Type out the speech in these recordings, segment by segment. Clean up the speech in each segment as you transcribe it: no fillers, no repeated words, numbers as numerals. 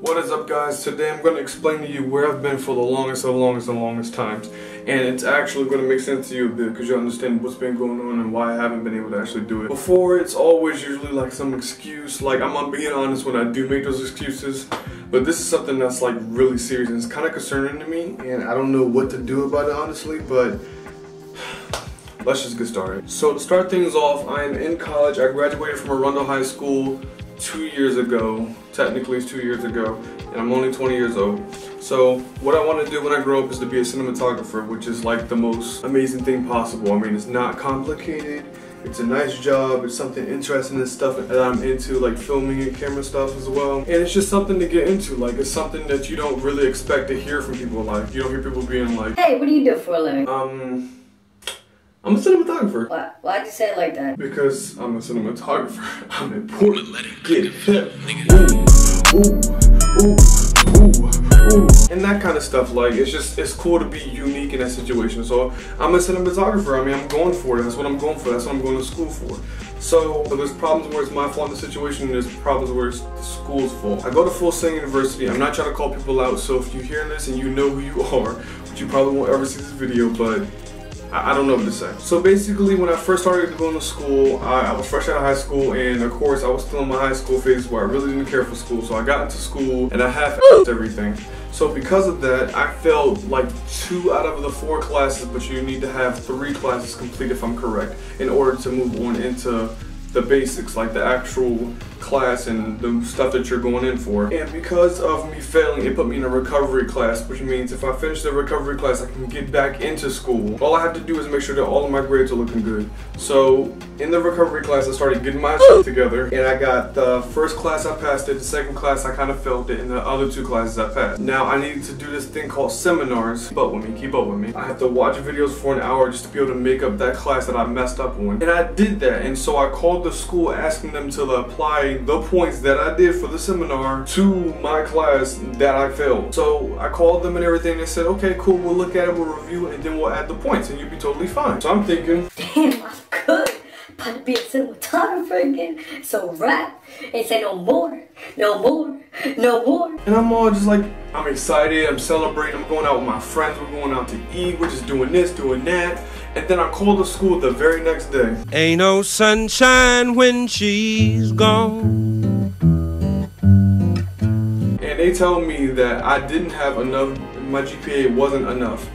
What is up, guys? Today I'm going to explain to you where I've been for the longest times, and it's actually going to make sense to you a bit because you'll understand what's been going on and why I haven't been able to actually do it. Before, it's always usually like some excuse, like I'm being honest when I do make those excuses, but this is something that's like really serious and it's kind of concerning to me, and I don't know what to do about it honestly, but let's just get started. So to start things off, I am in college. I graduated from Arundel High School 2 years ago. Technically it's 2 years ago, and I'm only 20 years old. So what I want to do when I grow up is to be a cinematographer, which is like the most amazing thing possible. I mean, it's not complicated, it's a nice job, it's something interesting and stuff that I'm into, like filming and camera stuff as well. And it's just something to get into, like it's something that you don't really expect to hear from people. Like you don't hear people being like, "Hey, what do you do for a living?" I'm a cinematographer. Why'd you say it like that? Because I'm a cinematographer. I'm important. Get it. Ooh. And that kind of stuff. Like, it's cool to be unique in that situation. So I'm a cinematographer. I mean, I'm going for it. That's what I'm going for. That's what I'm going to school for. So there's problems where it's my fault in the situation, and there's problems where it's the school's fault. I go to Full Sail University. I'm not trying to call people out. So if you hear this and you know who you are, which you probably won't ever see this video, but I don't know what to say. So basically, when I first started going to school, I was fresh out of high school, and of course I was still in my high school phase where I really didn't care for school. So I got into school and I half-assed everything. So because of that, I failed like 2 out of the 4 classes, but you need to have 3 classes complete if I'm correct, in order to move on into the basics, like the actual class and the stuff that you're going in for. And because of me failing, it put me in a recovery class, which means if I finish the recovery class, I can get back into school. All I have to do is make sure that all of my grades are looking good. So in the recovery class, I started getting my shit together, and I got the first class I passed it, the second class I kind of failed it, and the other 2 classes I passed. Now I needed to do this thing called seminars. Keep up with me. I have to watch videos for an hour just to be able to make up that class that I messed up on. And I did that, and so I called the school asking them to apply the points that I did for the seminar to my class that I failed. So I called them and everything. They said, okay, cool, we'll look at it, we'll review it, and then we'll add the points, and you'll be totally fine. So I'm thinking, damn, I'm good. About to be a cinematographer again. So rap. They say no more. And I'm all just like, I'm excited, I'm celebrating, I'm going out with my friends, we're going out to eat, we're just doing this, doing that. And then I called the school the very next day. Ain't no sunshine when she's gone. And they tell me that I didn't have enough, my GPA wasn't enough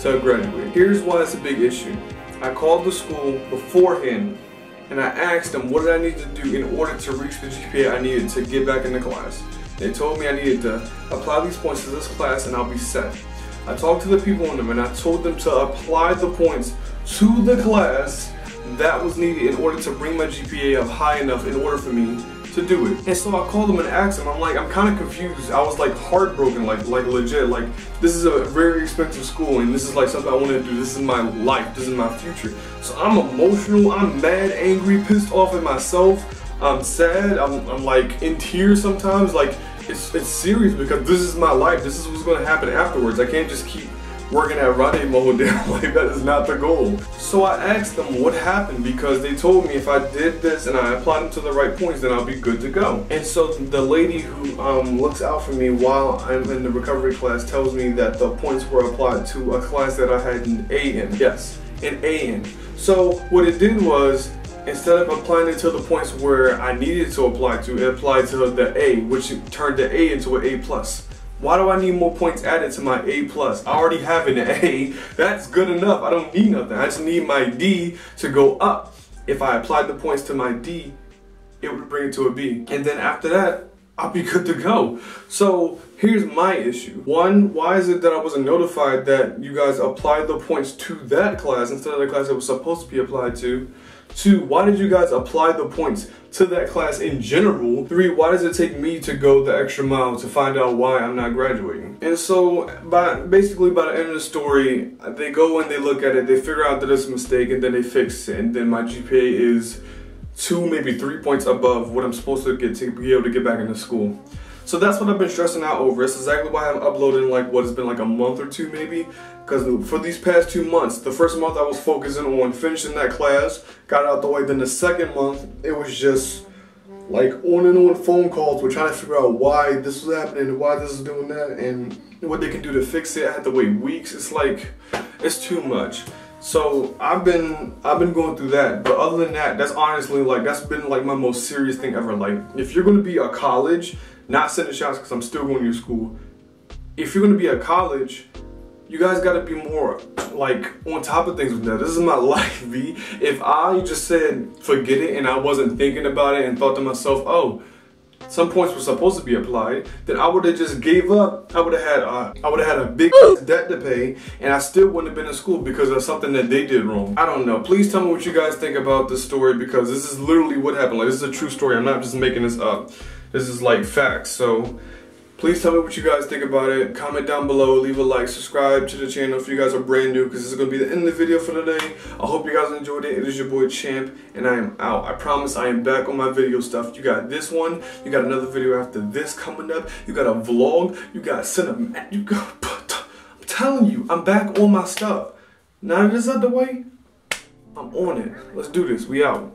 to graduate. Here's why it's a big issue. I called the school beforehand and I asked them what did I need to do in order to reach the GPA I needed to get back into class. They told me I needed to apply these points to this class and I'll be set. I talked to the people in them and I told them to apply the points to the class that was needed in order to bring my GPA up high enough in order for me to do it. And so I called them and asked them, I'm like, I'm kind of confused. I was like heartbroken, like legit, like this is a very expensive school and this is like something I want to do. This is my life, this is my future. So I'm emotional, I'm mad, angry, pissed off at myself. I'm sad, I'm like in tears sometimes. Like it's serious because this is my life. This is what's going to happen afterwards. I can't just keep working at Rade mode. Like that is not the goal. So I asked them what happened because they told me if I did this and I applied them to the right points, then I'll be good to go. And so the lady who looks out for me while I'm in the recovery class tells me that the points were applied to a class that I had an A in. Yes, an A in. So what it did was, instead of applying it to the points where I needed to apply to, it applied to the A, which turned the A into an A+. Why do I need more points added to my A+? I already have an A. That's good enough. I don't need nothing. I just need my D to go up. If I applied the points to my D, it would bring it to a B. And then after that, I'll be good to go. So here's my issue. 1, why is it that I wasn't notified that you guys applied the points to that class instead of the class it was supposed to be applied to? 2, why did you guys apply the points to that class in general? 3, why does it take me to go the extra mile to find out why I'm not graduating? And so basically by the end of the story, they go and they look at it, they figure out that it's a mistake, and then they fix it, and then my GPA is 2, maybe 3 points above what I'm supposed to get to be able to get back into school. So that's what I've been stressing out over. It's exactly why I haven't uploaded in like what has been like a month or 2 maybe. Because for these past 2 months, the first month I was focusing on finishing that class, got it out the way. Then the second month, it was just like on and on phone calls. We're trying to figure out why this was happening, why this is doing that, and what they can do to fix it. I had to wait weeks. It's like, it's too much. So I've been going through that. But other than that, that's honestly like, that's been like my most serious thing ever. Like, if you're gonna be a college, not sending shots because I'm still going to school. If you're gonna be a college, you guys gotta be more like on top of things with that. This is my life, V. If I just said forget it and I wasn't thinking about it and thought to myself, oh, some points were supposed to be applied, then I would have just gave up. I would have had a big debt to pay, and I still wouldn't have been in school because of something that they did wrong. I don't know. Please tell me what you guys think about this story, because this is literally what happened. Like, this is a true story. I'm not just making this up. This is like facts. So please tell me what you guys think about it. Comment down below, leave a like, subscribe to the channel if you guys are brand new, because this is going to be the end of the video for today. I hope you guys enjoyed it. It is your boy Champ, and I am out. I promise I am back on my video stuff. You got this one, you got another video after this coming up, you got a vlog, you got cinema, you got, I'm telling you, I'm back on my stuff. Now that it's out the way, I'm on it. Let's do this. We out.